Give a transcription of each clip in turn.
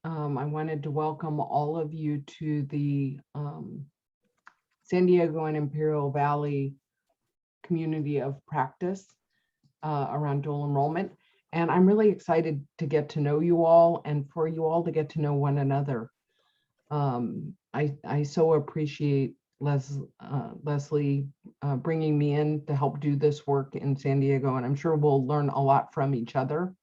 I wanted to welcome all of you to the San Diego and Imperial Valley community of practice around dual enrollment. And I'm really excited to get to know you all and for you all to get to know one another. I so appreciate Leslie bringing me in to help do this work in San Diego, and I'm sure we'll learn a lot from each other.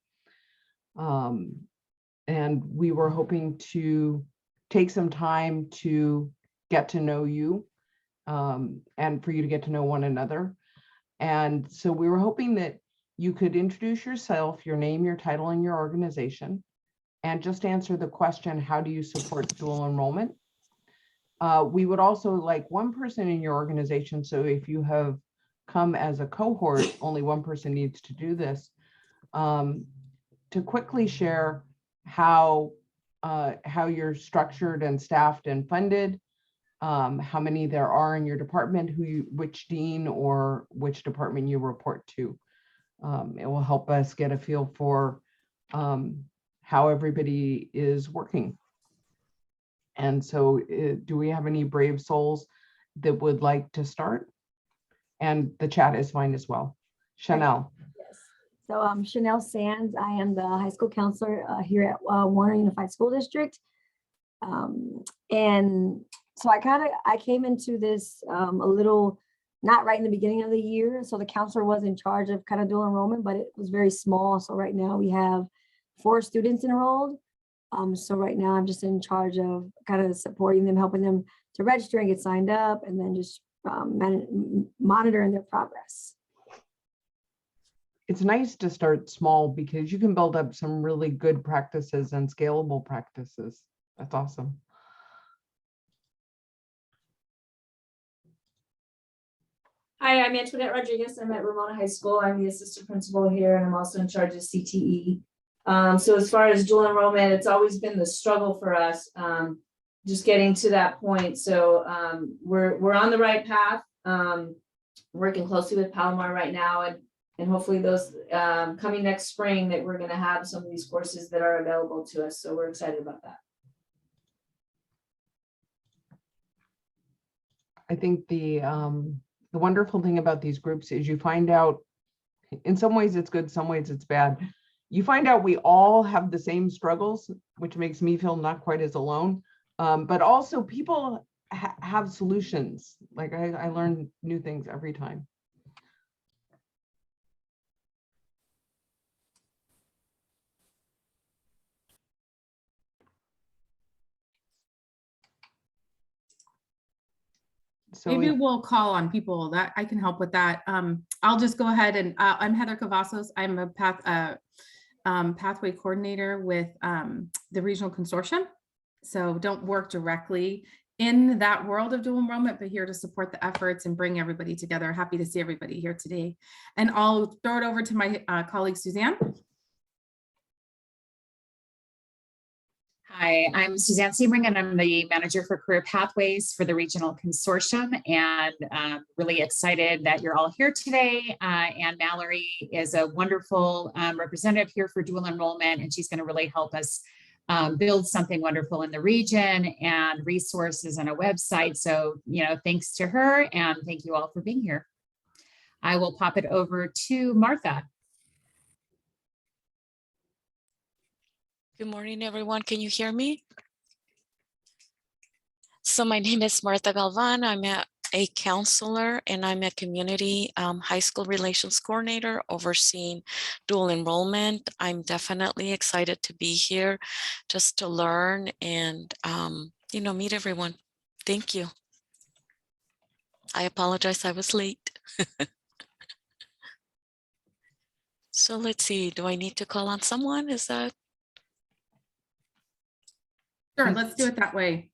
And we were hoping to take some time to get to know you and for you to get to know one another. And so we were hoping that you could introduce yourself, your name, your title, and your organization, and just answer the question, how do you support dual enrollment? We would also like one person in your organization, so if you have come as a cohort, only one person needs to do this, to quickly share how you're structured and staffed and funded, how many there are in your department, which dean or which department you report to. It will help us get a feel for how everybody is working. And so do we have any brave souls that would like to start? And the chat is fine as well. Chanel. Yes. So I'm Chanel Sands. I am the high school counselor here at Warner Unified School District. And so I came into this a little, not right in the beginning of the year. So the counselor was in charge of kind of dual enrollment, but it was very small. So right now we have 4 students enrolled. So right now I'm just in charge of kind of supporting them, helping them to register and get signed up, and then just monitoring their progress. It's nice to start small because you can build up some really good practices and scalable practices. That's awesome. Hi, I'm Antoinette Rodriguez. I'm at Ramona High School. I'm the assistant principal here, and I'm also in charge of CTE. So as far as dual enrollment, it's always been the struggle for us, just getting to that point. So we're on the right path, working closely with Palomar right now, and hopefully those coming next spring that we're going to have some of these courses that are available to us. So we're excited about that. I think the wonderful thing about these groups is you find out, in some ways it's good, some ways it's bad. You find out we all have the same struggles, which makes me feel not quite as alone. But also people have solutions. Like I learn new things every time. So maybe we'll call on people that I can help with that. I'll just go ahead and I'm Heather Cavazos. I'm a pathway coordinator with the regional consortium. So don't work directly in that world of dual enrollment, but here to support the efforts and bring everybody together. Happy to see everybody here today. And I'll throw it over to my colleague, Suzanne. Hi, I'm Suzanne Sebring, and I'm the manager for career pathways for the regional consortium, and really excited that you're all here today. And Mallory is a wonderful representative here for dual enrollment, and she's going to really help us build something wonderful in the region and resources and a website. So, thanks to her, and thank you all for being here. I will pop it over to Martha. Good morning, everyone. Can you hear me? So my name is Martha Galvan. I'm a counselor, and I'm a community high school relations coordinator overseeing dual enrollment. I'm definitely excited to be here just to learn and, meet everyone. Thank you. I apologize, I was late. So let's see, do I need to call on someone? Is that? Sure, let's do it that way.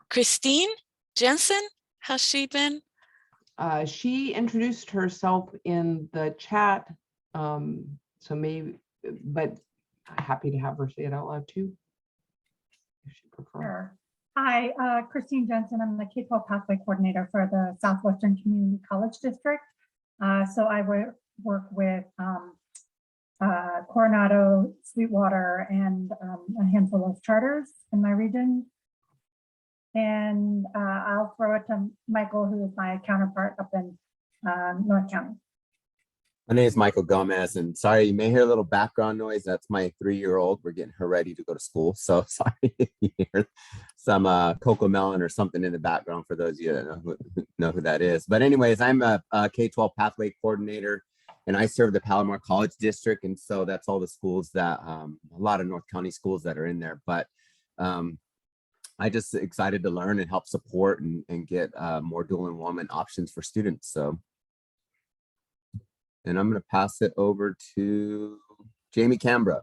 Christine Jensen, has she been? She introduced herself in the chat, so maybe, but happy to have her say it out loud too, if she prefers. Sure. Hi, Christine Jensen. I'm the K-12 pathway coordinator for the Southwestern Community College District. So I work with Coronado, Sweetwater, and a handful of charters in my region. And I'll throw it to Michael, who is my counterpart up in North County. My name is Michael Gomez, and sorry, you may hear a little background noise. That's my 3-year-old. We're getting her ready to go to school. So sorry if you hear some Cocoa Melon or something in the background for those of you that know who that is. But anyways, I'm a K-12 pathway coordinator, and I serve the Palomar College District. And so that's all the schools that, a lot of North County schools that are in there. But I just excited to learn and help support and get more dual enrollment options for students. So. And I'm going to pass it over to Jamie Cambra.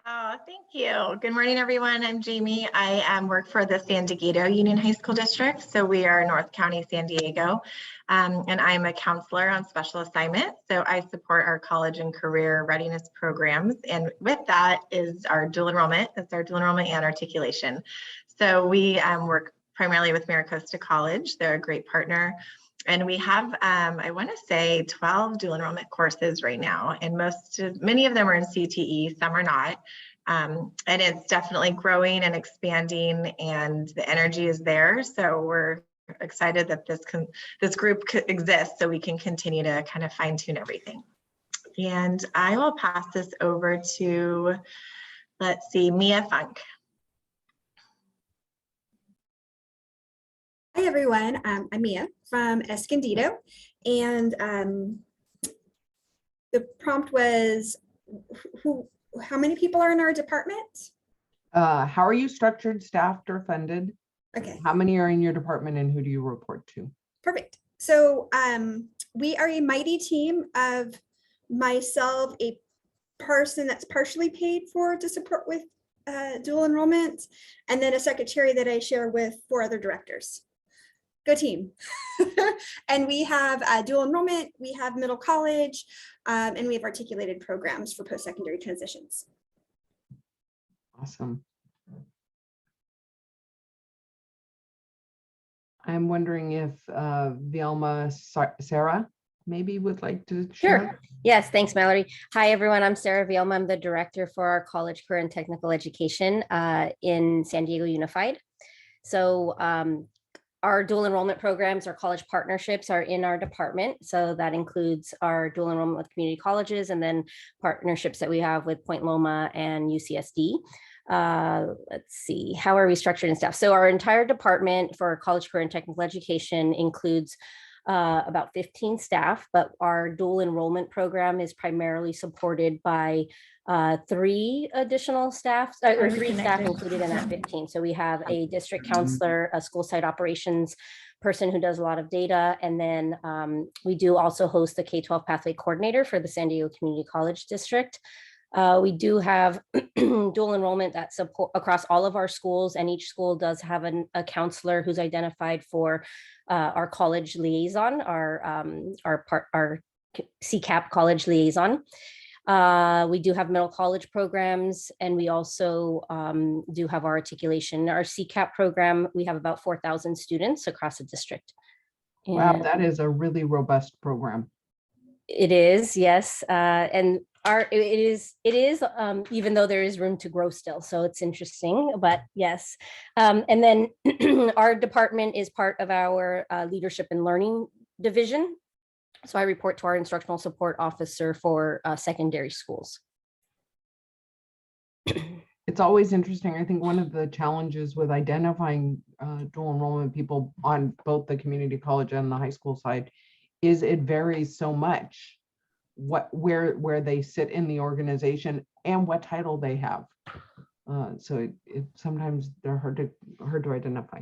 Oh, thank you. Good morning, everyone. I'm Jamie. I work for the San Diego Union High School District. So we are North County, San Diego. And I'm a counselor on special assignment. So I support our college and career readiness programs. And with that is our dual enrollment. That's our dual enrollment and articulation. So we work primarily with Maricosta College. They're a great partner. And we have, I want to say 12 dual enrollment courses right now, and many of them are in CTE, some are not. And it's definitely growing and expanding, and the energy is there. So we're excited that this group exists so we can continue to kind of fine tune everything. And I will pass this over to, let's see, Mia Funk. Hi everyone, I'm Mia from Escondido, and the prompt was how many people are in our department? How are you structured, staffed, or funded? Okay, How many are in your department and who do you report to? perfect. So we are a mighty team of myself, a person that's partially paid for to support with dual enrollment, and then a secretary that I share with 4 other directors. Good team. And we have dual enrollment, we have middle college, and we have articulated programs for post-secondary transitions. Awesome. I'm wondering if Vilma Sarah maybe would like to share. Sure. Yes, thanks, Mallory. Hi, everyone. I'm Sarah Vielma. I'm the director for our college career and technical education in San Diego Unified. So our dual enrollment programs, our college partnerships are in our department. So that includes our dual enrollment with community colleges and then partnerships that we have with Point Loma and UCSD. Let's see, how are we structured and staff? So our entire department for college career and technical education includes about 15 staff, but our dual enrollment program is primarily supported by 3 additional staff, or 3 staff included in that 15. So we have a district counselor, a school site operations person who does a lot of data, and then we do also host the K-12 pathway coordinator for the San Diego Community College District. We do have dual enrollment that support across all of our schools, and each school does have a counselor who's identified for our college liaison, our CCAP college liaison. We do have middle college programs, and we also do have our articulation. Our CCAP program, we have about 4,000 students across the district. Wow, that is a really robust program. It is, yes. And it is even though there is room to grow still, so it's interesting, but yes. And then our department is part of our leadership and learning division. So I report to our instructional support officer for secondary schools. It's always interesting. I think one of the challenges with identifying dual enrollment people on both the community college and the high school side is it varies so much where they sit in the organization and what title they have. So it sometimes they're hard to identify.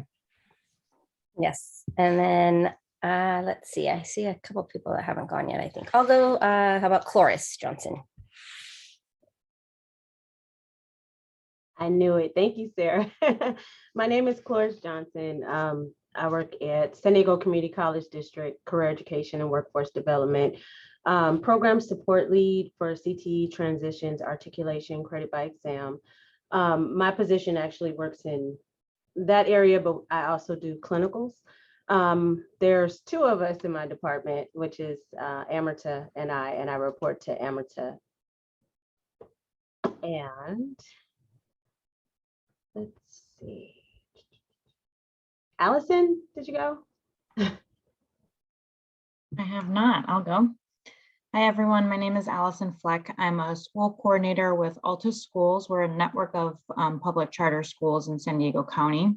Yes, and then let's see. I see a couple people that haven't gone yet. I think I'll go. How about Cloris Johnson? I knew it. Thank you, Sarah. My name is Cloris Johnson. I work at San Diego Community College District, Career Education and Workforce Development. Program support lead for CTE transitions, articulation, credit by exam. My position actually works in that area, but I also do clinicals. There's 2 of us in my department, which is Amrita and I report to Amrita And let's see. Allison, did you go? I have not. I'll go. Hi, everyone. My name is Allison Fleck. I'm a school coordinator with Alta Schools. We're a network of public charter schools in San Diego County.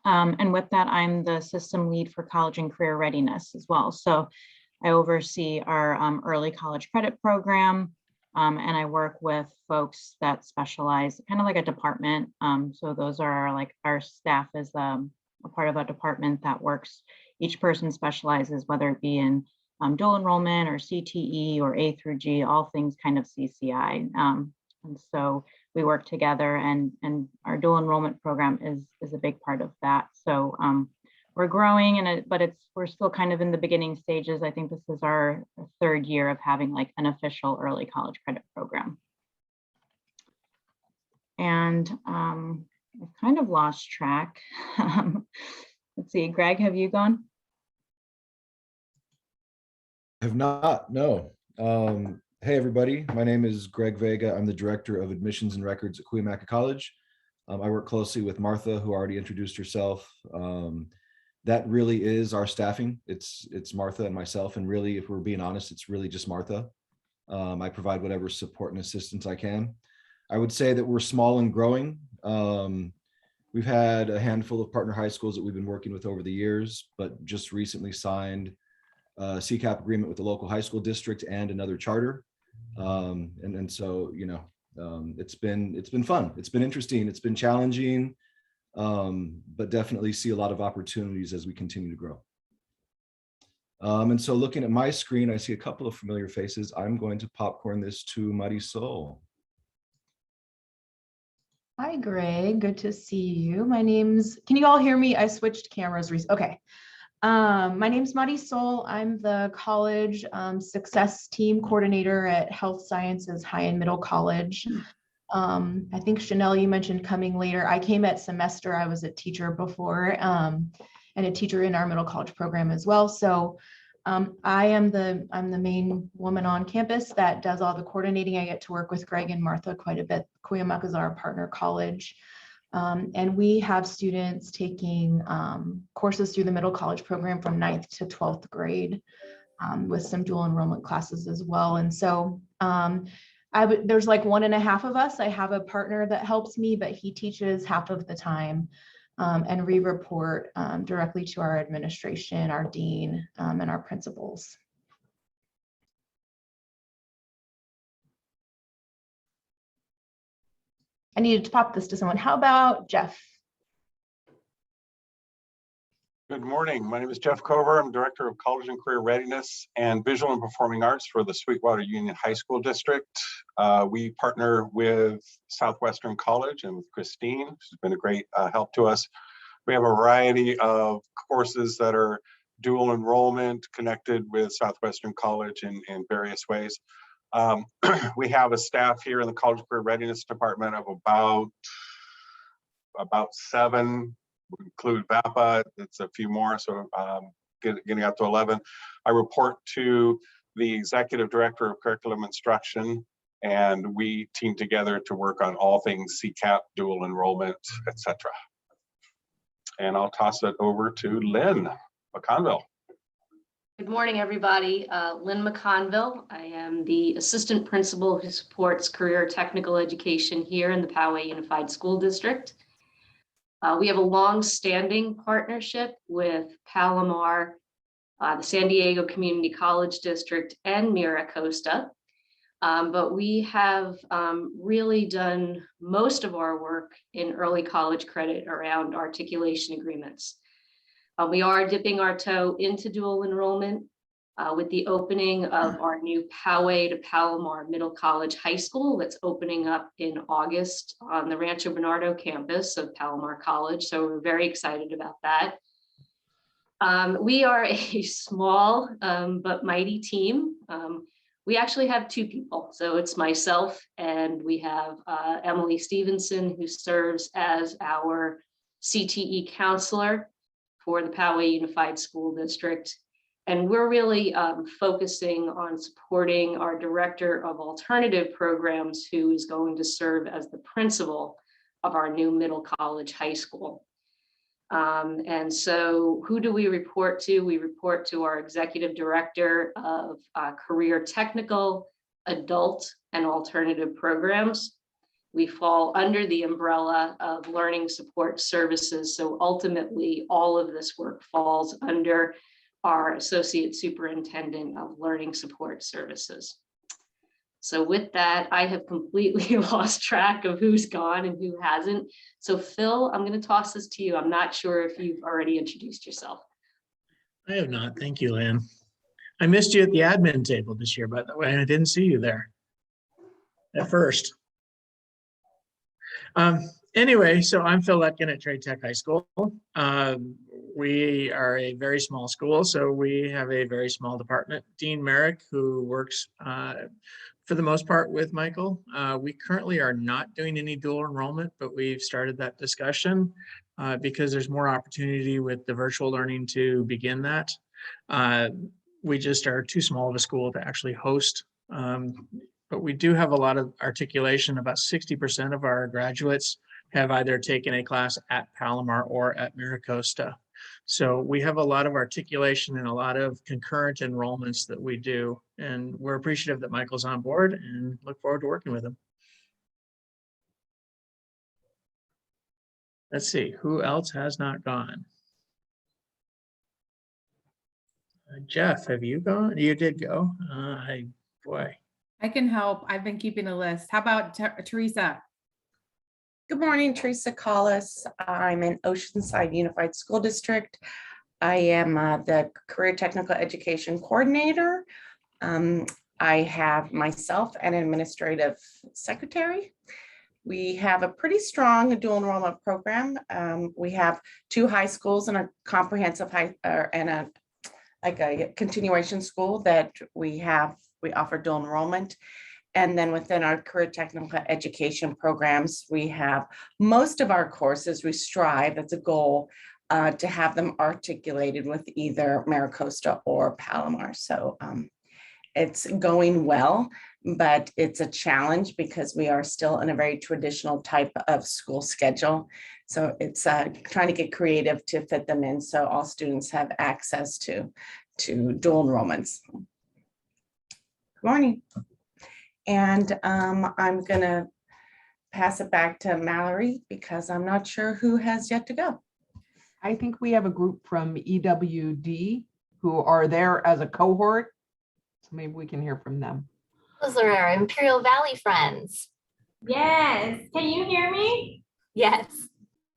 And with that, I'm the system lead for college and career readiness as well. So I oversee our early college credit program, and I work with folks that specialize, kind of like a department. So those are like our staff is a part of a department that works. Each person specializes, whether it be in dual enrollment or CTE or A through G, all things kind of CCI. And so we work together, and our dual enrollment program is a big part of that. So we're growing, but we're still kind of in the beginning stages. I think this is our third year of having like an official early college credit program. And I kind of lost track. Let's see, Greg, have you gone? Have not, no. Hey, everybody. My name is Greg Vega. I'm the Director of Admissions and Records at Cuyamaca College. I work closely with Martha, who already introduced herself. That really is our staffing. It's Martha and myself. And really, if we're being honest, it's really just Martha. I provide whatever support and assistance I can. I would say that we're small and growing. We've had a handful of partner high schools that we've been working with over the years, but just recently signed a CCAP agreement with the local high school district and another charter. And so, you know, it's been fun. It's been interesting. It's been challenging, but definitely see a lot of opportunities as we continue to grow. And so looking at my screen, I see a couple of familiar faces. I'm going to popcorn this to Marisol. Hi, Greg. Good to see you. My name's, can you all hear me? I switched cameras recently. Okay. My name's Marisol. I'm the college success team coordinator at Health Sciences High and Middle College. I think Chanel, you mentioned coming later. I came at semester. I was a teacher before and a teacher in our middle college program as well. So I'm the main woman on campus that does all the coordinating. I get to work with Greg and Martha quite a bit. Cuyamaca is our partner college. And we have students taking courses through the middle college program from 9th to 12th grade with some dual enrollment classes as well. And so there's like 1.5 of us. I have a partner that helps me, but he teaches half of the time. And we report directly to our administration, our dean, and our principals. I needed to pop this to someone. How about Jeff? Good morning. My name is Jeff Cover. I'm Director of College and Career Readiness and Visual and Performing Arts for the Sweetwater Union High School District. We partner with Southwestern College and with Christine, who's been a great help to us. We have a variety of courses that are dual enrollment connected with Southwestern College in various ways. We have a staff here in the College Career Readiness Department of about 7, we include VAPA, it's a few more, so getting up to 11. I report to the Executive Director of Curriculum Instruction, and we team together to work on all things CCAP, dual enrollment, etc. And I'll toss it over to Lynn McConville. Good morning, everybody. Lynn McConville. I am the assistant principal who supports career technical education here in the Poway Unified School District. We have a long-standing partnership with Palomar, the San Diego Community College District, and Mira Costa. But we have really done most of our work in early college credit around articulation agreements. We are dipping our toe into dual enrollment with the opening of our new Poway to Palomar Middle College High School that's opening up in August on the Rancho Bernardo campus of Palomar College. So we're very excited about that. We are a small but mighty team. We actually have 2 people. So it's myself and we have Emily Stevenson, who serves as our CTE counselor for the Poway Unified School District. And we're really focusing on supporting our director of alternative programs, who is going to serve as the principal of our new middle college high school. And so who do we report to? We report to our executive director of career technical, adult, and alternative programs. We fall under the umbrella of learning support services. So ultimately, all of this work falls under our associate superintendent of learning support services. So with that, I have completely lost track of who's gone and who hasn't. So Phil, I'm going to toss this to you. I'm not sure if you've already introduced yourself. I have not. Thank you, Lynn. I missed you at the admin table this year, by the way. I didn't see you there at first. Anyway, so I'm Phil Letkin at Trade Tech High School. We are a very small school, so we have a very small department. Dean Merrick, who works for the most part with Michael. We currently are not doing any dual enrollment, but we've started that discussion because there's more opportunity with the virtual learning to begin that. We just are too small of a school to actually host, but we do have a lot of articulation. About 60% of our graduates have either taken a class at Palomar or at Miracosta. So we have a lot of articulation and a lot of concurrent enrollments that we do. And we're appreciative that Michael's on board and look forward to working with him. Let's see, who else has not gone? Jeff, have you gone? You did go. Boy. I can help. I've been keeping a list. How about Teresa? Good morning, Teresa Collis. I'm in Oceanside Unified School District. I am the Career Technical Education Coordinator. I have myself an administrative secretary. We have a pretty strong dual enrollment program. We have 2 high schools and a comprehensive and a continuation school that we offer dual enrollment. And then within our career technical education programs, we have most of our courses, we strive, that's a goal, to have them articulated with either Miracosta or Palomar. So it's going well, but it's a challenge because we are still in a very traditional type of school schedule. So it's trying to get creative to fit them in so all students have access to dual enrollments. Good morning. And I'm going to pass it back to Mallory because I'm not sure who has yet to go. I think we have a group from EWD who are there as a cohort. So maybe we can hear from them. Those are our Imperial Valley friends. Yes. Can you hear me? Yes.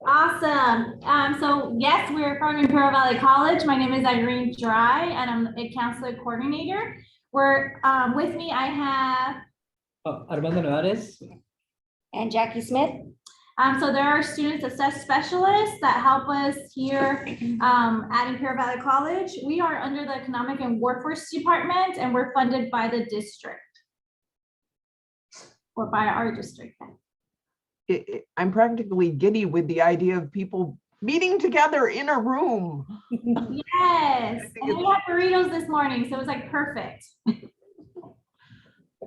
Awesome. So yes, we're from Imperial Valley College. My name is Irene Dry and I'm a counselor coordinator. We're with me, I have Armando Nevares and Jackie Smith. So there are student success specialists that help us here at Imperial Valley College. We are under the Economic and Workforce Department and we're funded by the district or by our district. I'm practically giddy with the idea of people meeting together in a room. Yes, and we had burritos this morning, so it was like perfect.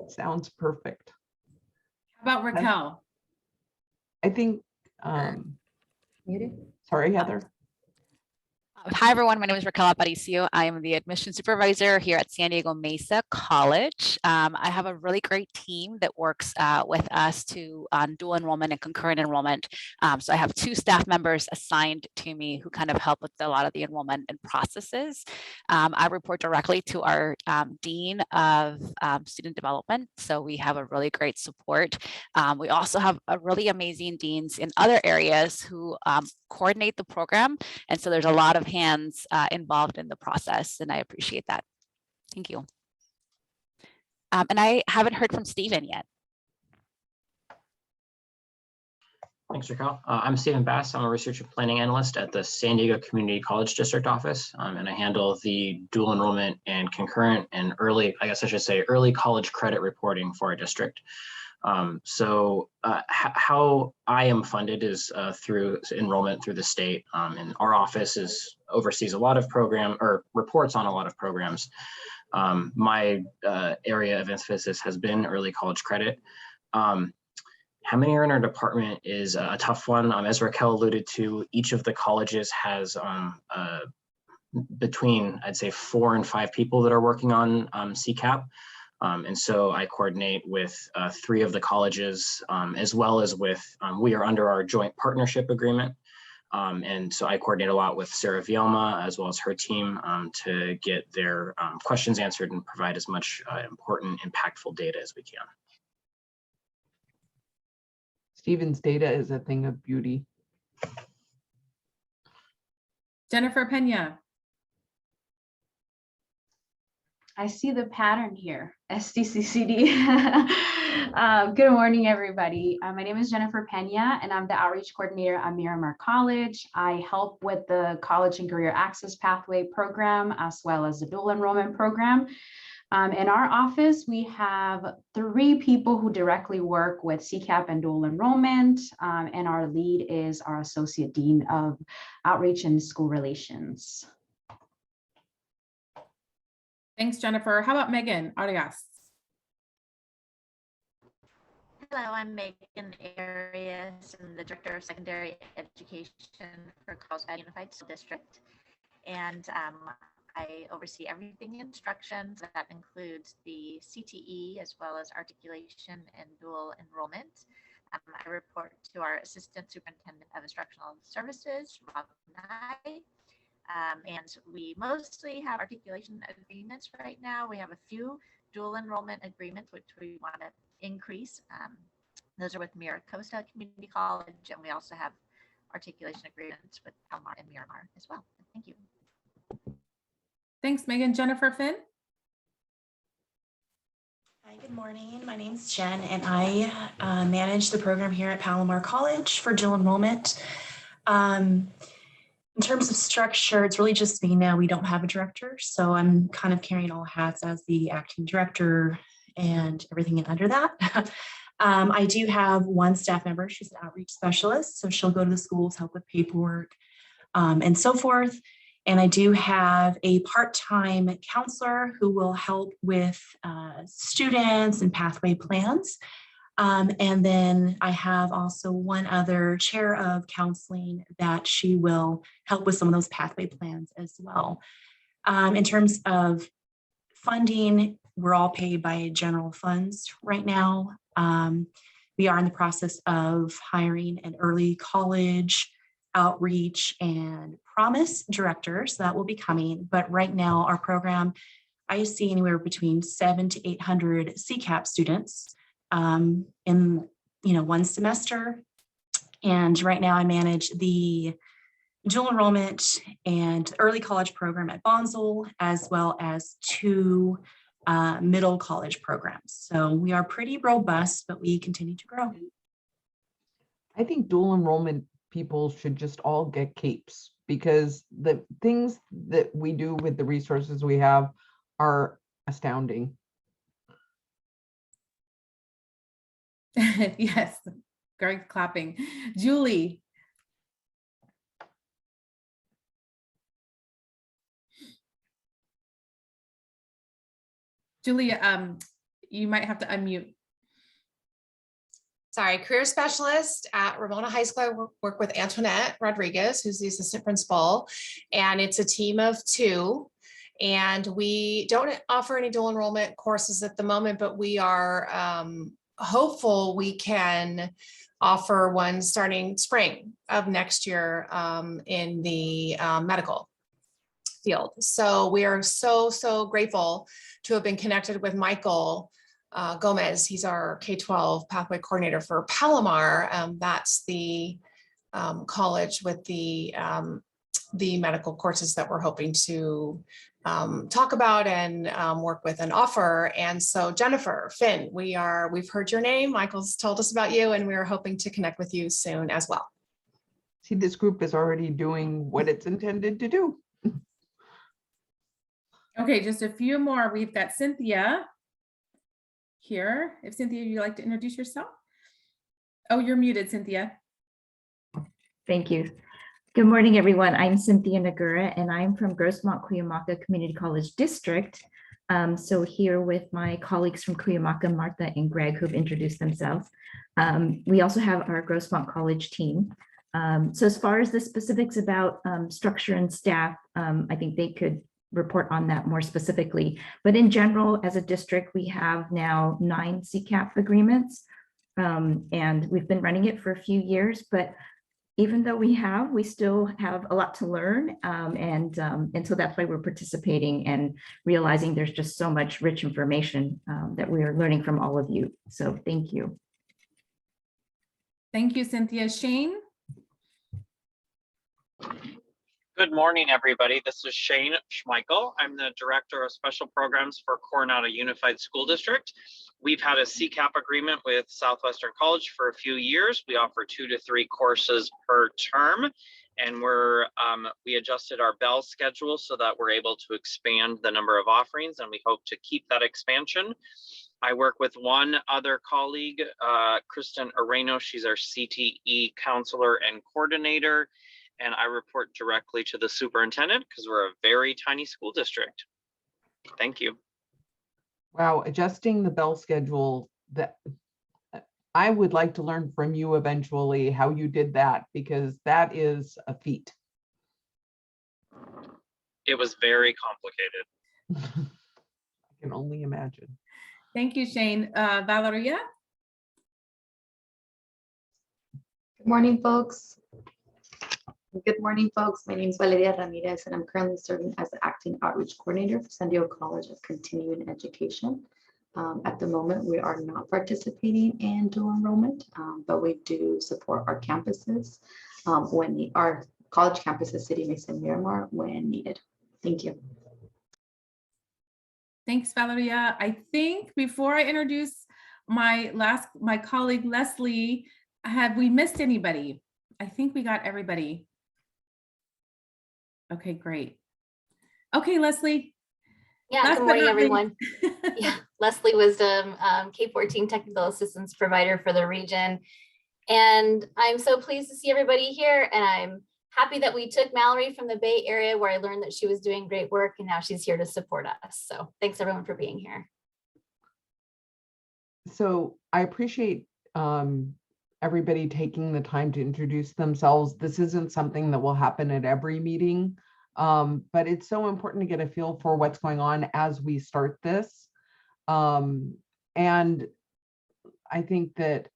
Sounds perfect. How about Raquel? I think, sorry, Heather. Hi, everyone. My name is Raquel Aparicio. I am the admission supervisor here at San Diego Mesa College. I have a really great team that works with us on dual enrollment and concurrent enrollment. So I have 2 staff members assigned to me who kind of help with a lot of the enrollment and processes. I report directly to our Dean of Student Development. So we have a really great support. We also have a really amazing deans in other areas who coordinate the program. And so there's a lot of hands involved in the process, and I appreciate that. Thank you. And I haven't heard from Stephen yet. Thanks, Raquel. I'm Stephen Bass. I'm a research and planning analyst at the San Diego Community College District Office, and I handle the dual enrollment and concurrent and early, I guess I should say, early college credit reporting for our district. How I am funded is through enrollment through the state, and our office is oversees a lot of reports on a lot of programs. My area of emphasis has been early college credit. How many are in our department is a tough one. As Raquel alluded to, each of the colleges has between, I'd say, 4 and 5 people that are working on CCAP. And so I coordinate with 3 of the colleges, as well as with, we are under our joint partnership agreement. And so I coordinate a lot with Sarah Vielma, as well as her team, to get their questions answered and provide as much important, impactful data as we can. Stephen's data is a thing of beauty. Jennifer Pena. I see the pattern here, SDCCD. Good morning, everybody. My name is Jennifer Pena, and I'm the outreach coordinator at Miramar College. I help with the College and Career Access Pathway program, as well as the dual enrollment program. In our office, we have 3 people who directly work with CCAP and dual enrollment, and our lead is our Associate Dean of Outreach and School Relations. Thanks, Jennifer. How about Megan Arias? Hello, I'm Megan Arias. I'm the Director of Secondary Education for Carlsbad Unified School District. And I oversee everything instructions. That includes the CTE as well as articulation and dual enrollment. I report to our Assistant Superintendent of Instructional Services, Rob Nye. And we mostly have articulation agreements right now. We have a few dual enrollment agreements, which we want to increase. Those are with Mira Costa Community College, and we also have articulation agreements with Palomar and Miramar as well. Thank you. Thanks, Megan. Jennifer Finn. Hi, good morning. My name's Jen, and I manage the program here at Palomar College for dual enrollment. In terms of structure, it's really just me now. We don't have a director, so I'm kind of carrying all hats as the acting director and everything under that. I do have one staff member. She's an outreach specialist, so she'll go to the schools, help with paperwork, and so forth. And I do have a part-time counselor who will help with students and pathway plans. And then I have also one other chair of counseling that she will help with some of those pathway plans as well. In terms of funding, we're all paid by general funds right now. We are in the process of hiring an early college outreach and promise director, so that will be coming. But right now, our program, I see anywhere between 700 to 800 CCAP students in one semester. And right now I manage the dual enrollment and early college program at Bonsall, as well as 2 middle college programs. So we are pretty robust, but we continue to grow. I think dual enrollment people should just all get capes, because the things that we do with the resources we have are astounding. Yes, Greg clapping. Julie. Julie, you might have to unmute. Sorry, career specialist at Ramona High School. I work with Antoinette Rodriguez, who's the assistant principal, and it's a team of 2. And we don't offer any dual enrollment courses at the moment, but we are hopeful we can offer one starting spring of next year in the medical field. So we are so grateful to have been connected with Michael Gomez. He's our K-12 pathway coordinator for Palomar. That's the college with the medical courses that we're hoping to talk about and work with and offer. And so Jennifer Finn, we've heard your name. Michael's told us about you, and we are hoping to connect with you soon as well. See, this group is already doing what it's intended to do. Okay, just a few more. We've got Cynthia here. If Cynthia, you'd like to introduce yourself? Oh, you're muted, Cynthia. Thank you. Good morning, everyone. I'm Cynthia Nagura, and I'm from Grossmont Cuyamaca Community College District. So here with my colleagues from Cuyamaca, Martha and Greg, who've introduced themselves. We also have our Grossmont College team. So as far as the specifics about structure and staff, I think they could report on that more specifically. But in general, as a district, we have now 9 CCAP agreements, and we've been running it for a few years, but even though we still have a lot to learn. And so that's why we're participating and realizing there's just so much rich information that we are learning from all of you. So thank you. Thank you, Cynthia. Shane? Good morning, everybody. This is Shane Schmeichel. I'm the Director of Special Programs for Coronado Unified School District. We've had a CCAP agreement with Southwestern College for a few years. We offer 2 to 3 courses per term, and we adjusted our bell schedule so that we're able to expand the number of offerings, and we hope to keep that expansion. I work with one other colleague, Kristen Areno. She's our CTE counselor and coordinator, and I report directly to the superintendent because we're a very tiny school district. Thank you. Wow, adjusting the bell schedule, that I would like to learn from you eventually how you did that, because that is a feat. It was very complicated. I can only imagine. Thank you, Shane. Valeria? Good morning, folks. Good morning, folks. My name is Valeria Ramirez, and I'm currently serving as the Acting Outreach Coordinator for San Diego College of Continuing Education. At the moment, we are not participating in dual enrollment, but we do support our campuses when our college campuses, City Mesa and Miramar, when needed. Thank you. Thanks, Valeria. I think before I introduce my colleague, Leslie, have we missed anybody? I think we got everybody. Okay, great. Okay, Leslie. Yeah, good morning, everyone. Yeah, Leslie Wisdom, K-14 Technical Assistance Provider for the region. And I'm so pleased to see everybody here. And I'm happy that we took Mallory from the Bay Area, where I learned that she was doing great work, and now she's here to support us. So thanks everyone for being here. So I appreciate everybody taking the time to introduce themselves. This isn't something that will happen at every meeting, but it's so important to get a feel for what's going on as we start this. And I think that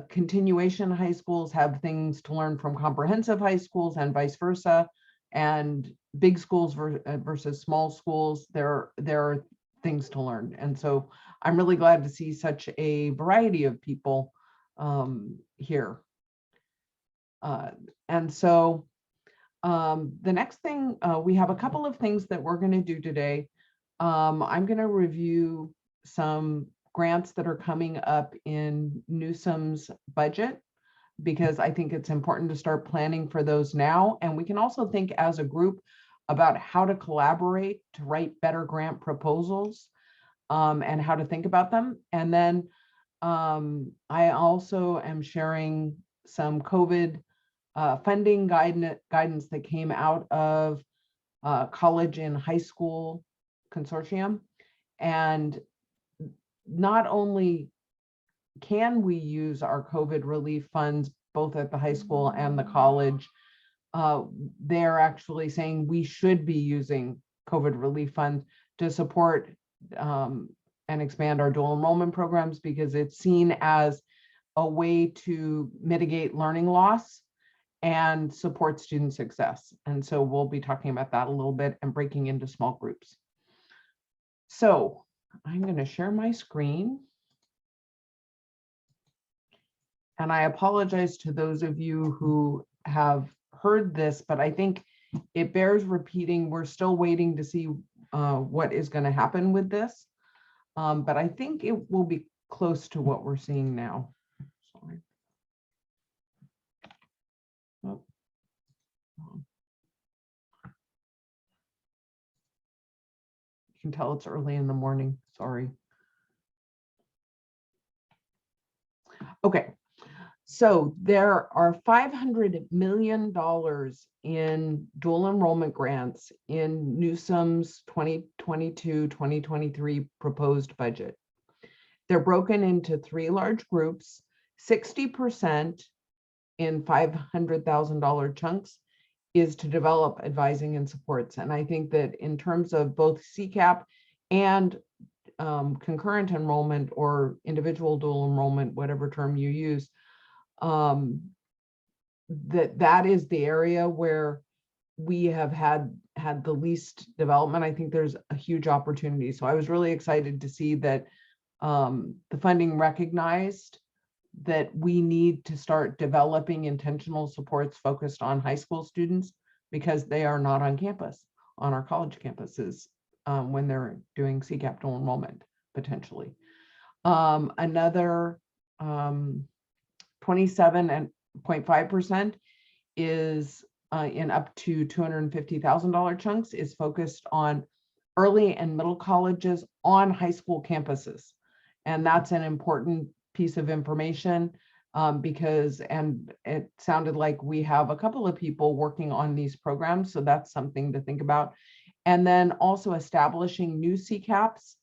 continuation high schools have things to learn from comprehensive high schools and vice versa, and big schools versus small schools, there are things to learn. And so I'm really glad to see such a variety of people here. And so the next thing, we have a couple of things that we're going to do today. I'm going to review some grants that are coming up in Newsom's budget, because I think it's important to start planning for those now. And we can also think as a group about how to collaborate to write better grant proposals, and how to think about them. And then I also am sharing some COVID funding guidance that came out of College and High School Consortium. And not only can we use our COVID relief funds both at the high school and the college, they're actually saying we should be using COVID relief funds to support and expand our dual enrollment programs, because it's seen as a way to mitigate learning loss and support student success. And so we'll be talking about that a little bit and breaking into small groups. So I'm going to share my screen. And I apologize to those of you who have heard this, but I think it bears repeating. We're still waiting to see what is going to happen with this. But I think it will be close to what we're seeing now. Sorry. Oh. You can tell it's early in the morning. Sorry. Okay. So there are $500 million in dual enrollment grants in Newsom's 2022-2023 proposed budget. They're broken into 3 large groups, 60% in $500,000 chunks is to develop advising and supports. And I think that in terms of both CCAP and concurrent enrollment or individual dual enrollment, whatever term you use, that is the area where we have had the least development. I think there's a huge opportunity. So I was really excited to see that the funding recognized that we need to start developing intentional supports focused on high school students because they are not on campus, on our college campuses when they're doing CCAP dual enrollment potentially. Another 27.5% is in up to $250,000 chunks is focused on early and middle colleges on high school campuses. And that's an important piece of information because, and it sounded like we have a couple of people working on these programs. So that's something to think about. And then also establishing new CCAPs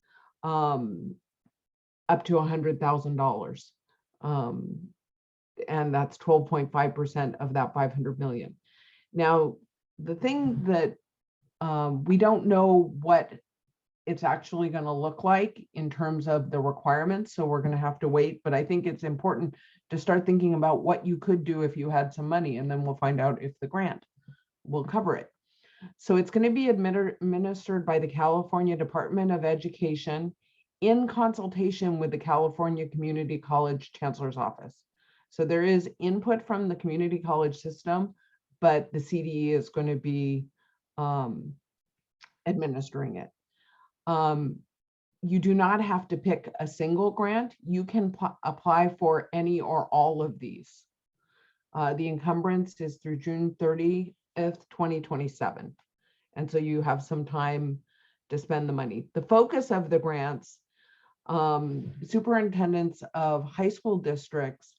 up to $100,000. And that's 12.5% of that 500 million. Now, the thing that we don't know what it's actually going to look like in terms of the requirements. So we're going to have to wait, but I think it's important to start thinking about what you could do if you had some money, and then we'll find out if the grant will cover it. So it's going to be administered by the California Department of Education in consultation with the California Community College Chancellor's Office. So there is input from the community college system, but the CDE is going to be administering it. You do not have to pick a single grant. You can apply for any or all of these. The encumbrance is through June 30th, 2027. And so you have some time to spend the money. The focus of the grants, superintendents of high school districts,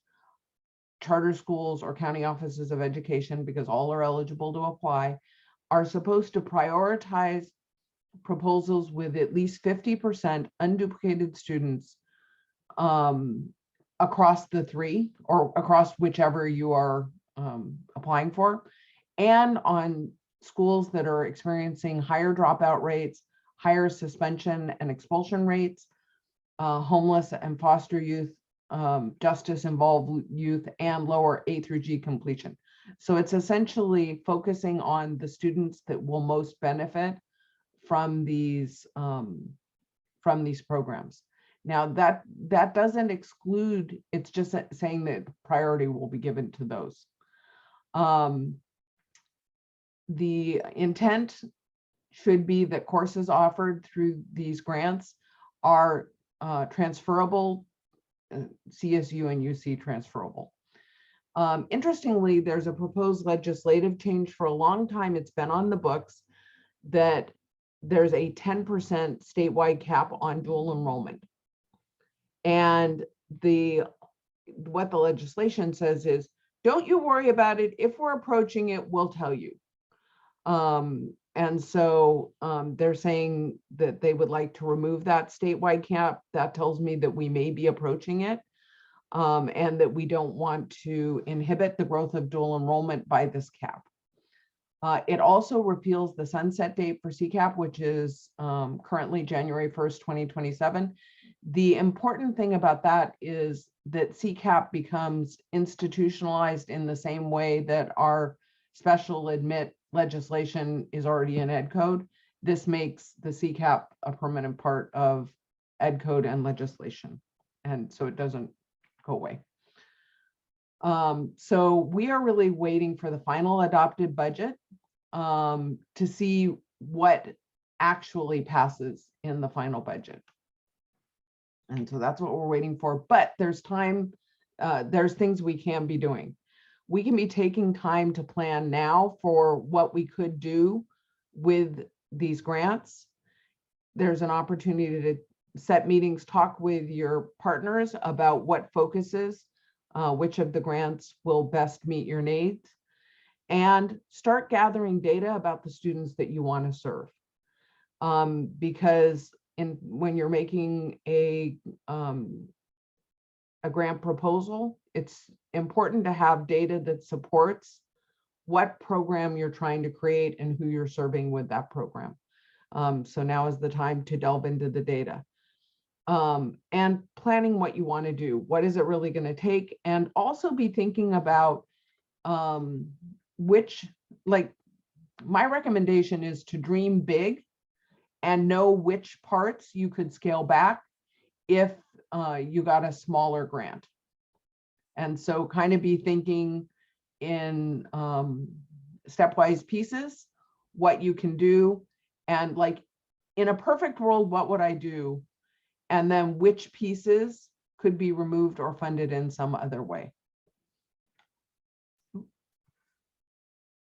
charter schools, or county offices of education, because all are eligible to apply, are supposed to prioritize proposals with at least 50% unduplicated students across the 3 or across whichever you are applying for, and on schools that are experiencing higher dropout rates, higher suspension and expulsion rates, homeless and foster youth, justice involved youth, and lower A through G completion. So it's essentially focusing on the students that will most benefit from these programs. Now that doesn't exclude, it's just saying that priority will be given to those. The intent should be that courses offered through these grants are transferable, CSU and UC transferable. Interestingly, there's a proposed legislative change. For a long time, it's been on the books that there's a 10% statewide cap on dual enrollment. And what the legislation says is, don't you worry about it. If we're approaching it, we'll tell you. And so they're saying that they would like to remove that statewide cap. That tells me that we may be approaching it, and that we don't want to inhibit the growth of dual enrollment by this cap. It also repeals the sunset date for CCAP, which is currently January 1st, 2027. The important thing about that is that CCAP becomes institutionalized in the same way that our special admit legislation is already in Ed Code. This makes the CCAP a permanent part of Ed Code and legislation, and so it doesn't go away. So we are really waiting for the final adopted budget to see what actually passes in the final budget. And so that's what we're waiting for, but there's time, there's things we can be doing. We can be taking time to plan now for what we could do with these grants. There's an opportunity to set meetings, talk with your partners about what focuses which of the grants will best meet your needs, and start gathering data about the students that you want to serve. Because when you're making a grant proposal, it's important to have data that supports what program you're trying to create and who you're serving with that program. So now is the time to delve into the data. And planning what you want to do. What is it really going to take? And also be thinking about my recommendation is to dream big and know which parts you could scale back if you got a smaller grant. And so kind of be thinking in stepwise pieces, what you can do, and like in a perfect world, what would I do? And then which pieces could be removed or funded in some other way.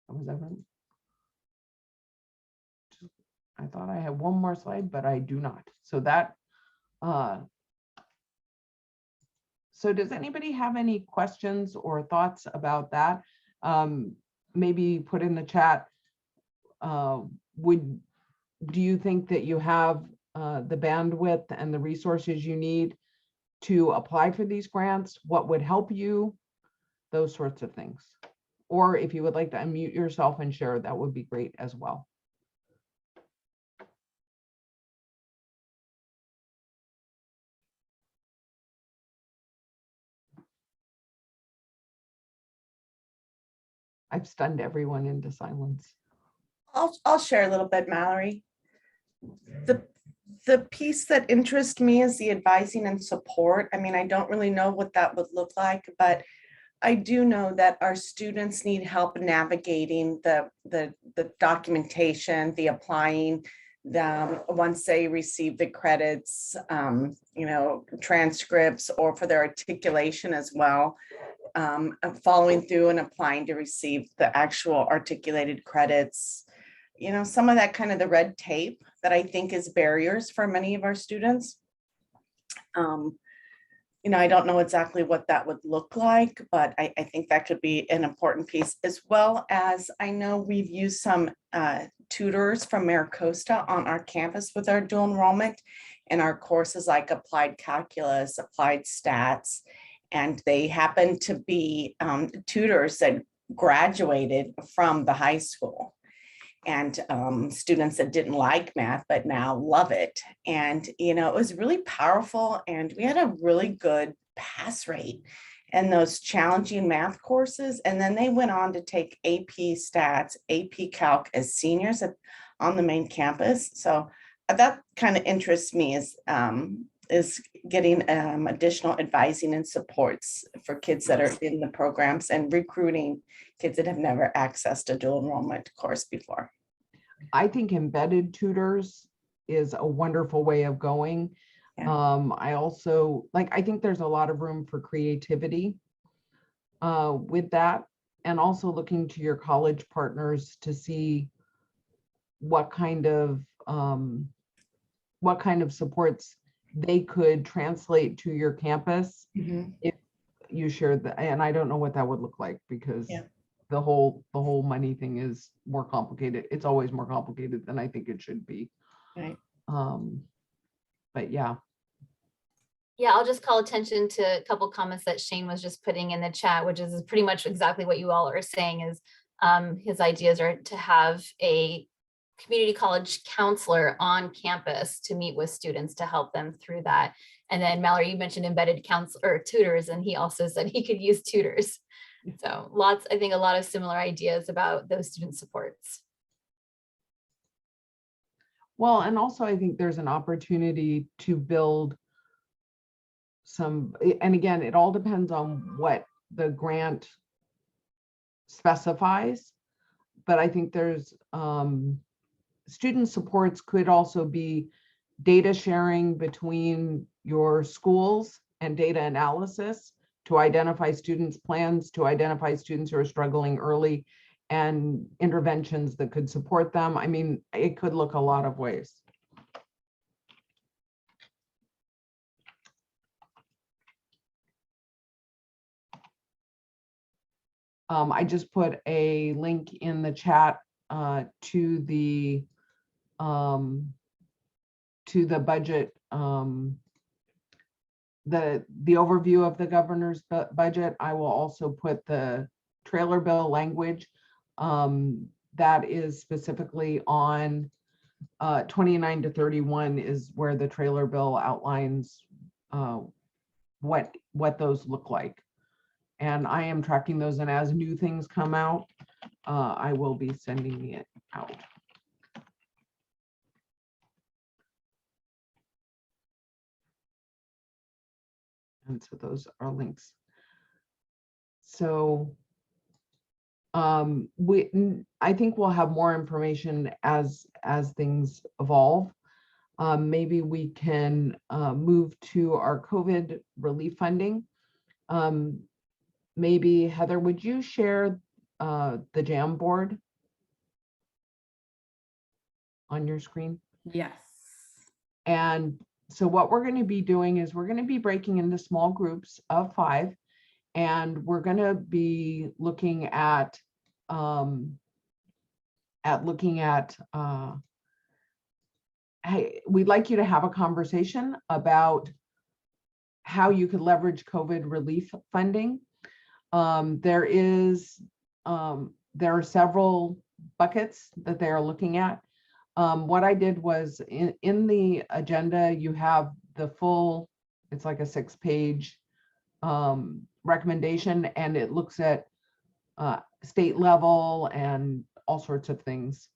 Was that right? I thought I had one more slide, but I do not. So that, so does anybody have any questions or thoughts about that? Maybe put in the chat, do you think that you have the bandwidth and the resources you need to apply for these grants? What would help you? Those sorts of things. Or if you would like to unmute yourself and share, that would be great as well. I've stunned everyone into silence. I'll share a little bit, Mallory. The piece that interests me is the advising and support. I mean, I don't really know what that would look like, but I do know that our students need help navigating the documentation, the applying, once they receive the credits, transcripts, or for their articulation as well, following through and applying to receive the actual articulated credits. Some of that kind of the red tape that I think is barriers for many of our students. I don't know exactly what that would look like, but I think that could be an important piece, as well as I know we've used some tutors from Maricosta on our campus with our dual enrollment in our courses like applied calculus, applied stats, and they happen to be tutors that graduated from the high school. And students that didn't like math, but now love it. And, it was really powerful. And we had a really good pass rate in those challenging math courses. And then they went on to take AP stats, AP calc as seniors on the main campus. So that kind of interests me is getting additional advising and supports for kids that are in the programs and recruiting kids that have never accessed a dual enrollment course before. I think embedded tutors is a wonderful way of going. Yeah. I also I think there's a lot of room for creativity with that, and also looking to your college partners to see what kind of supports they could translate to your campus if you shared that. And I don't know what that would look like, because the whole money thing is more complicated. It's always more complicated than I think it should be. Right. But yeah. Yeah, I'll just call attention to a couple comments that Shane was just putting in the chat, which is pretty much exactly what you all are saying. Is his ideas are to have a community college counselor on campus to meet with students to help them through that. And then Mallory, you mentioned embedded counselor or tutors, and he also said he could use tutors. So I think a lot of similar ideas about those student supports. Well, and also I think there's an opportunity to build some, and again, it all depends on what the grant specifies, but I think there's student supports could also be data sharing between your schools and data analysis to identify students' plans, to identify students who are struggling early, and interventions that could support them. I mean, it could look a lot of ways. I just put a link in the chat to the budget, the overview of the governor's budget. I will also put the trailer bill language that is specifically on 29 to 31 is where the trailer bill outlines what those look like. And I am tracking those, and as new things come out, I will be sending it out. And so those are links. So I think we'll have more information as things evolve. Maybe we can move to our COVID relief funding. Maybe Heather, would you share the Jamboard on your screen? Yes. And so what we're going to be doing is we're going to be breaking into small groups of 5, and we're going to be looking at hey, we'd like you to have a conversation about how you could leverage COVID relief funding. There are several buckets that they are looking at. What I did was in the agenda, you have the full, it's like a 6-page recommendation, and it looks at state level and all sorts of things.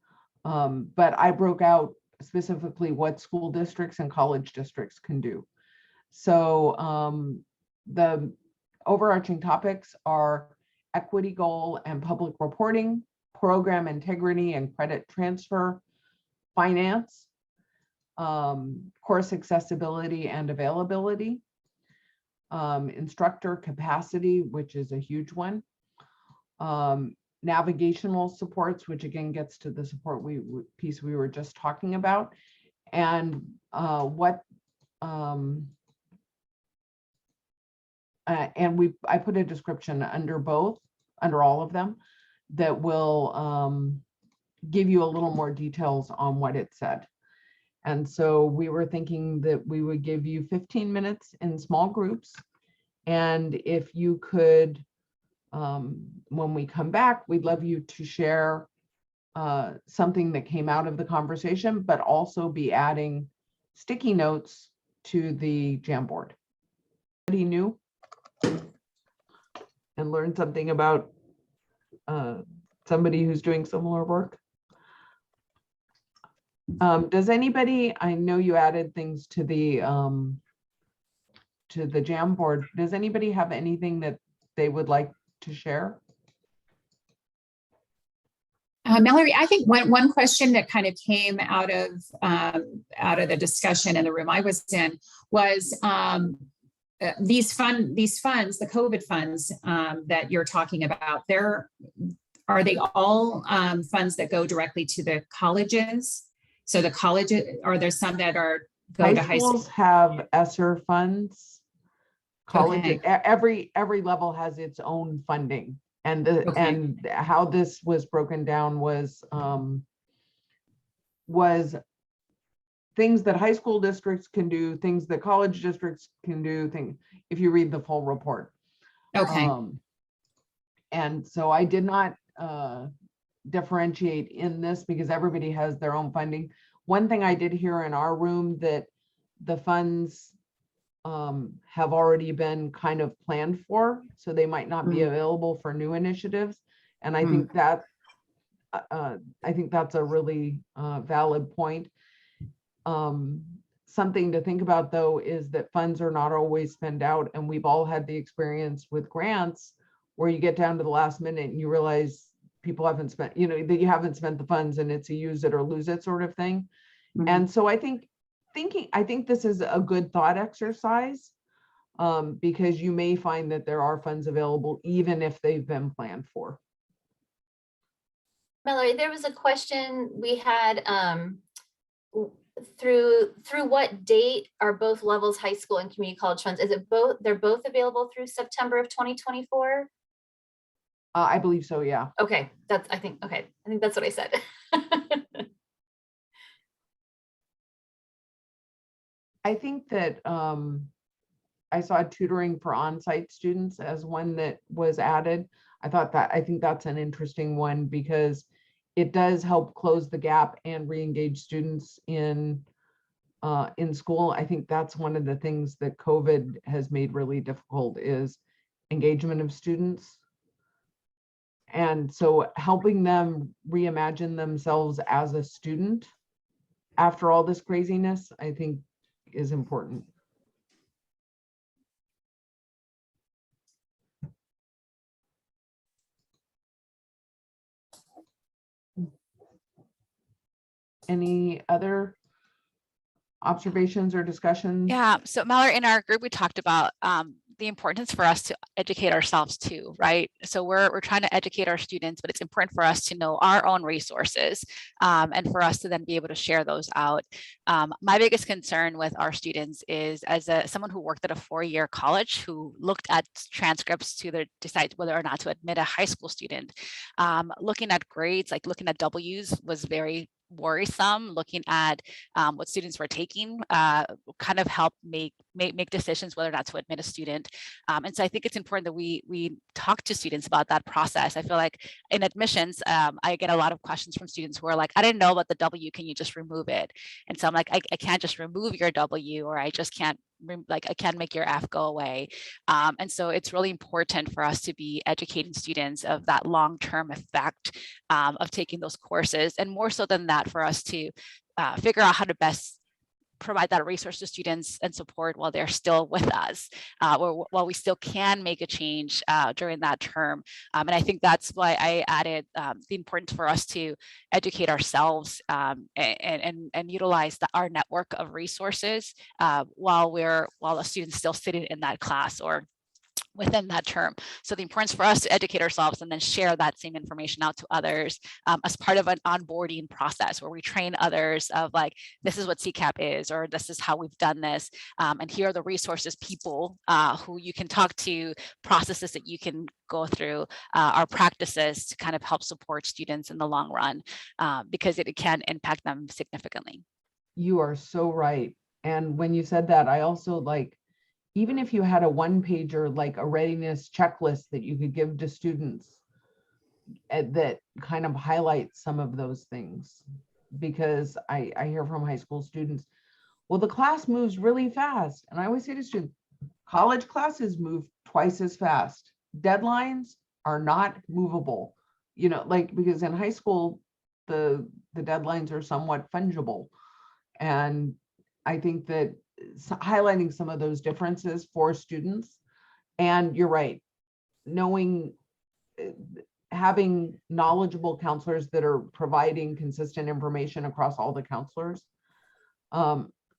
But I broke out specifically what school districts and college districts can do. So the overarching topics are equity goal and public reporting, program integrity and credit transfer, finance, course accessibility and availability, instructor capacity, which is a huge one, navigational supports, which again gets to the support piece we were just talking about, and I put a description under all of them that will give you a little more details on what it said. And so we were thinking that we would give you 15 minutes in small groups. And if you could, when we come back, we'd love you to share something that came out of the conversation, but also be adding sticky notes to the Jamboard. Anybody new and learn something about somebody who's doing similar work? Does anybody, I know you added things to the Jamboard. Does anybody have anything that they would like to share? Mallory, I think one question that kind of came out of the discussion in the room I was in was these funds, the COVID funds that you're talking about. Are they all funds that go directly to the colleges? So the colleges, are there some that go to high schools? Have ESSER funds. Colleges, Okay. every level has its own funding. And and how this was broken down was things that high school districts can do, things that college districts can do, if you read the full report. Okay. And so I did not differentiate in this because everybody has their own funding. One thing I did hear in our room that the funds have already been kind of planned for, so they might not be available for new initiatives. And I think that that's a really valid point. Something to think about though is that funds are not always spent out, and we've all had the experience with grants where you get down to the last minute and you realize people haven't spent, that you haven't spent the funds, and it's a use it or lose it sort of thing. And so I think this is a good thought exercise, because you may find that there are funds available even if they've been planned for. Mallory, there was a question we had, through what date are both levels, high school and community college funds? Is it both? They're both available through September of 2024? I believe so, yeah. Okay, I think that's what I said. I think that I saw tutoring for on-site students as one that was added. I think that's an interesting one because it does help close the gap and re-engage students in school. I think that's one of the things that COVID has made really difficult is engagement of students. And so helping them reimagine themselves as a student after all this craziness, I think is important. Any other observations or discussions? Yeah, so Mallory, in our group, we talked about the importance for us to educate ourselves too, right? So we're trying to educate our students, but it's important for us to know our own resources and for us to then be able to share those out. My biggest concern with our students is as someone who worked at a 4-year college who looked at transcripts to decide whether or not to admit a high school student, looking at grades, like looking at W's was very worrisome. Looking at what students were taking kind of help make decisions whether or not to admit a student. And so I think it's important that we talk to students about that process. I feel like in admissions, I get a lot of questions from students who are like, I didn't know about the W, can you just remove it? And so I'm like, I can't just remove your W, or I just can't, I can't make your F go away. And so it's really important for us to be educating students of that long-term effect of taking those courses, and more so than that, for us to figure out how to best provide that resource to students and support while they're still with us, while we still can make a change during that term. And I think that's why I added the importance for us to educate ourselves and utilize our network of resources while a student's still sitting in that class or within that term. So the importance for us to educate ourselves and then share that same information out to others as part of an onboarding process where we train others of like, this is what CCAP is, or this is how we've done this. And here are the resources, people who you can talk to, processes that you can go through, our practices to kind of help support students in the long run, because it can impact them significantly. You are so right. And when you said that, I also even if you had a one-pager, like a readiness checklist that you could give to students that kind of highlights some of those things, because I hear from high school students, well, the class moves really fast. And I always say to students, college classes move twice as fast. Deadlines are not movable, because in high school, the deadlines are somewhat fungible. And I think that highlighting some of those differences for students, and you're right, having knowledgeable counselors that are providing consistent information across all the counselors.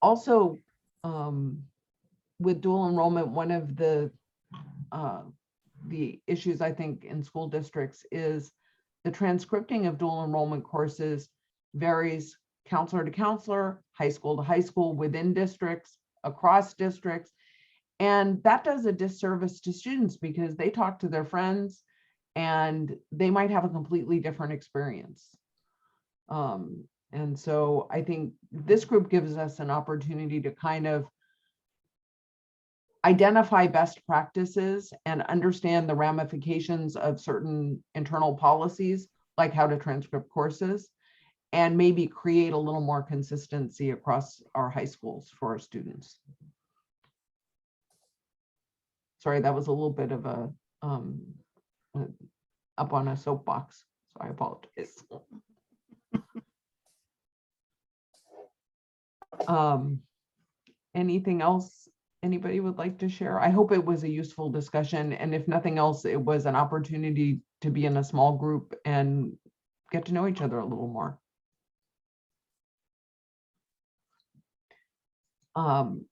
Also, with dual enrollment, one of the issues I think in school districts is the transcripting of dual enrollment courses varies counselor to counselor, high school to high school, within districts, across districts. And that does a disservice to students because they talk to their friends and they might have a completely different experience. And so I think this group gives us an opportunity to kind of identify best practices and understand the ramifications of certain internal policies, like how to transcript courses, and maybe create a little more consistency across our high schools for our students. Sorry, that was a little bit of a up on a soapbox, so I apologize. Anything else anybody would like to share? I hope it was a useful discussion, and if nothing else, it was an opportunity to be in a small group and get to know each other a little more.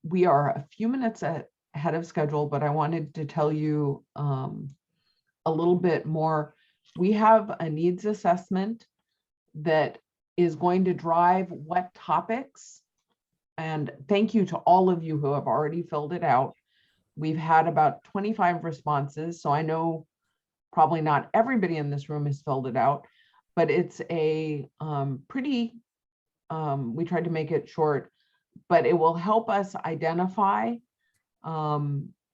We are a few minutes ahead of schedule, but I wanted to tell you a little bit more. We have a needs assessment that is going to drive what topics. And thank you to all of you who have already filled it out. We've had about 25 responses, so I know probably not everybody in this room has filled it out, but it's a pretty, we tried to make it short, but it will help us identify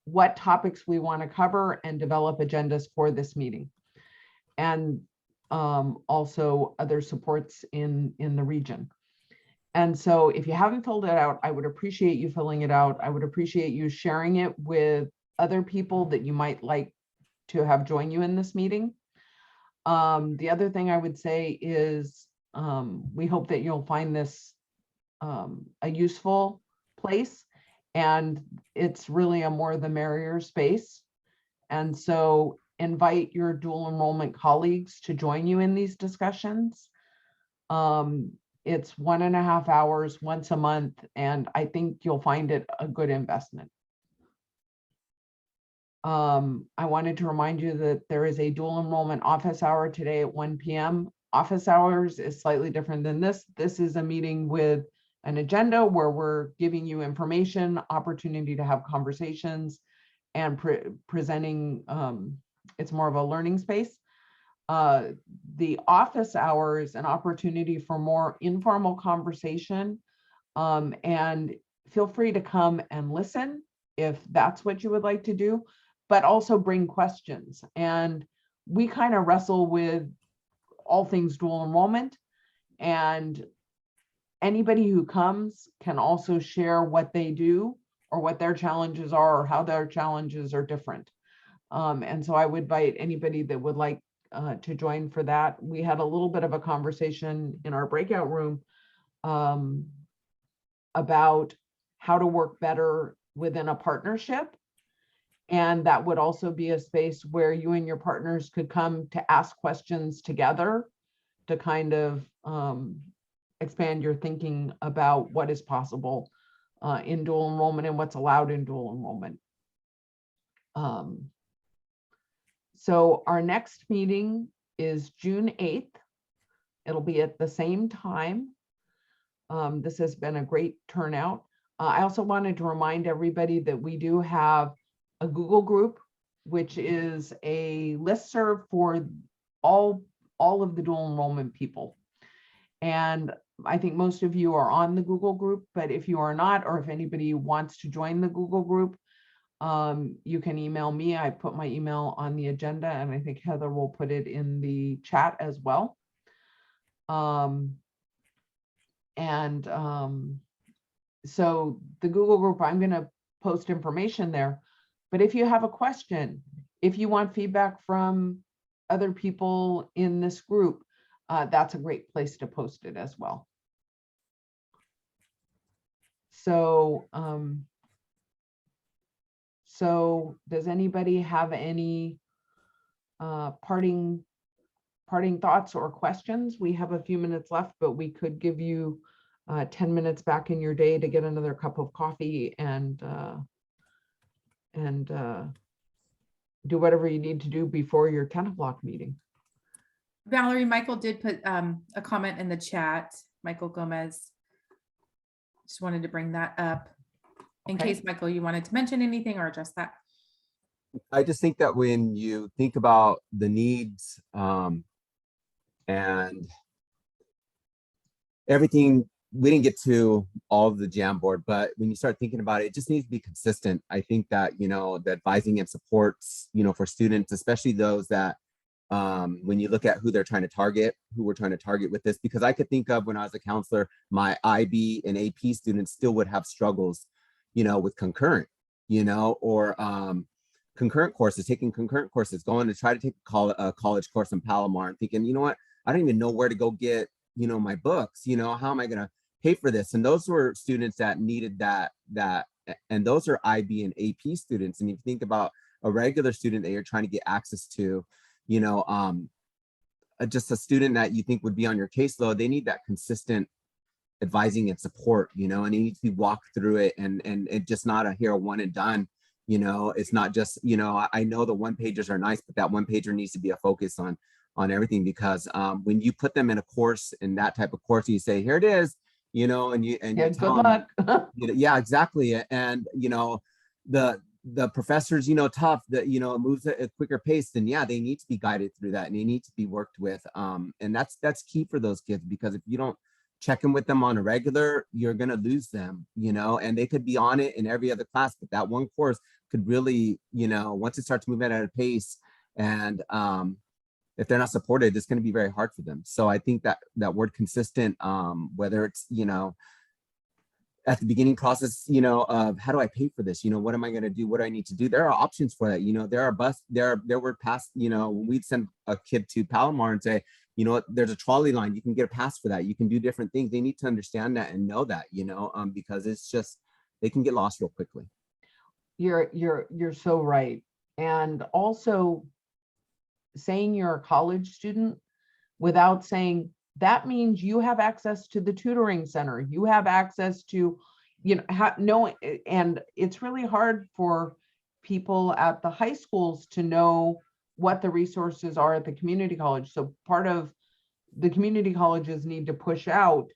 what topics we want to cover and develop agendas for this meeting. And also other supports in the region. And so if you haven't filled it out, I would appreciate you filling it out. I would appreciate you sharing it with other people that you might like to have join you in this meeting. The other thing I would say is we hope that you'll find this a useful place, and it's really a more the merrier space. And so invite your dual enrollment colleagues to join you in these discussions. It's 1.5 hours once a month, and I think you'll find it a good investment. I wanted to remind you that there is a dual enrollment office hour today at 1 p.m. Office hours is slightly different than this. This is a meeting with an agenda where we're giving you information, opportunity to have conversations, and presenting. It's more of a learning space. The office hours, an opportunity for more informal conversation, and feel free to come and listen if that's what you would like to do, but also bring questions. And we kind of wrestle with all things dual enrollment, and anybody who comes can also share what they do or what their challenges are or how their challenges are different. And so I would invite anybody that would like to join for that. We had a little bit of a conversation in our breakout room about how to work better within a partnership. And that would also be a space where you and your partners could come to ask questions together to kind of expand your thinking about what is possible in dual enrollment and what's allowed in dual enrollment. So our next meeting is June 8th. It'll be at the same time. This has been a great turnout. I also wanted to remind everybody that we do have a Google group, which is a listserv for all of the dual enrollment people. And I think most of you are on the Google group, but if you are not, or if anybody wants to join the Google group, you can email me. I put my email on the agenda, and I think Heather will put it in the chat as well. So the Google group, I'm going to post information there. But if you have a question, if you want feedback from other people in this group, that's a great place to post it as well. So, so does anybody have any parting thoughts or questions? We have a few minutes left, but we could give you 10 minutes back in your day to get another cup of coffee and do whatever you need to do before your 10 o'clock meeting. Valerie, Michael did put a comment in the chat. Michael Gomez. Just wanted to bring that up in case, Michael, you wanted to mention anything or address that. I just think that when you think about the needs and everything, we didn't get to all of the Jamboard, but when you start thinking about it, it just needs to be consistent. I think that, you know, the advising and supports, you know, for students, especially those that when you look at who they're trying to target, who we're trying to target with this, because I could think of when I was a counselor, my IB and AP students still would have struggles, you know, with concurrent, you know, or concurrent courses, taking concurrent courses, going to try to take a college course in Palomar and thinking, you know what, I don't even know where to go get, you know, my books, you know, how am I going to pay for this? And those were students that needed that, and those are IB and AP students. And if you think about a regular student that you're trying to get access to, you know, just a student that you think would be on your caseload, they need that consistent advising and support, you know, and you need to be walked through it and it just not a here one and done, you know. It's not just, you know, I know the one pagers are nice, but that one pager needs to be a focus on everything, because when you put them in a course, in that type of course, you say, here it is, you know, and you tell them, yeah, exactly. And, you know, the professors, you know, tough, that, you know, it moves at a quicker pace, then yeah, they need to be guided through that and they need to be worked with. And that's key for those kids, because if you don't check in with them on a regular, you're going to lose them, you know, and they could be on it in every other class, but that one course could really, you know, once it starts moving at a pace, and if they're not supported, it's going to be very hard for them. So I think that that word consistent, whether it's, you know, at the beginning process, you know, of how do I pay for this? You know, what am I going to do? What do I need to do? There are options for that. You know, there were past, you know, we'd send a kid to Palomar and say, you know what, there's a trolley line, you can get a pass for that. You can do different things. They need to understand that and know that, you know, because it's just, they can get lost real quickly. You're so right. And also saying you're a college student without saying, that means you have access to the tutoring center. You have access to, you know, and it's really hard for people at the high schools to know what the resources are at the community college. So part of the community colleges need to push out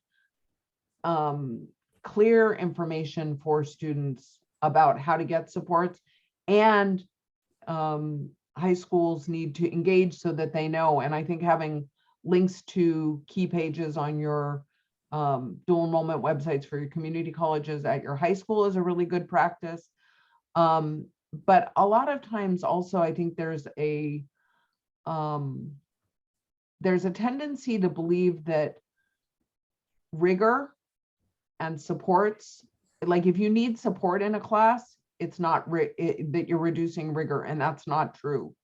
clear information for students about how to get supports, and high schools need to engage so that they know. And I think having links to key pages on your dual enrollment websites for your community colleges at your high school is a really good practice. But a lot of times also, I think there's a tendency to believe that rigor and supports, like if you need support in a class, it's not that you're reducing rigor, and that's not true.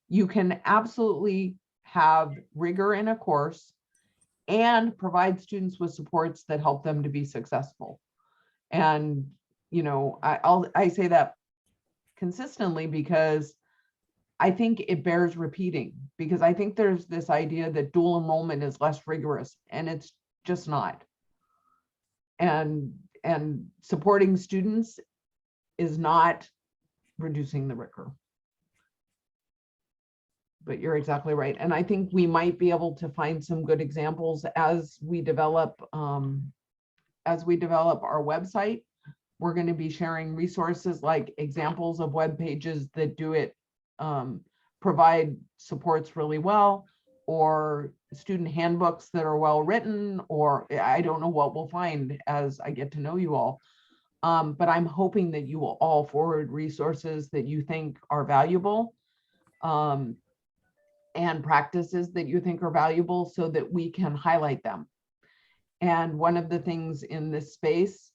You can absolutely have rigor in a course and provide students with supports that help them to be successful. And, you know, I say that consistently because I think it bears repeating, because I think there's this idea that dual enrollment is less rigorous, and it's just not. And supporting students is not reducing the rigor. But you're exactly right. And I think we might be able to find some good examples as we develop our website. We're going to be sharing resources like examples of web pages that do it, provide supports really well, or student handbooks that are well written, or I don't know what we'll find as I get to know you all. But I'm hoping that you will all forward resources that you think are valuable, and practices that you think are valuable, so that we can highlight them. And one of the things in this space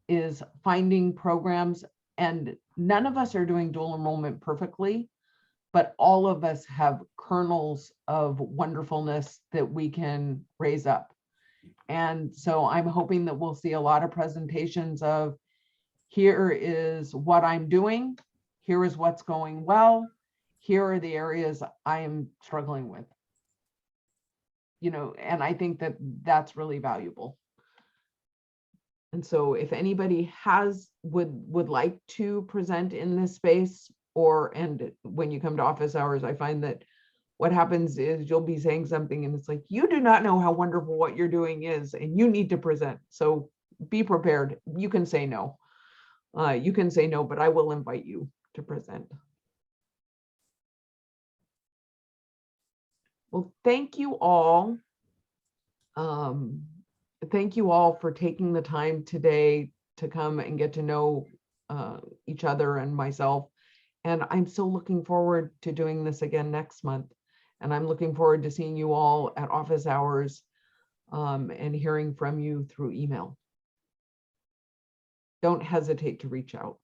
is finding programs, and none of us are doing dual enrollment perfectly, but all of us have kernels of wonderfulness that we can raise up. And so I'm hoping that we'll see a lot of presentations of, here is what I'm doing, here is what's going well, here are the areas I am struggling with. You know, and I think that that's really valuable. And so if anybody would like to present in this space, and when you come to office hours, I find that what happens is you'll be saying something and it's like, you do not know how wonderful what you're doing is, and you need to present. So be prepared. You can say no. You can say no, but I will invite you to present. Well, thank you all. Thank you all for taking the time today to come and get to know each other and myself. And I'm so looking forward to doing this again next month. And I'm looking forward to seeing you all at office hours and hearing from you through email. Don't hesitate to reach out.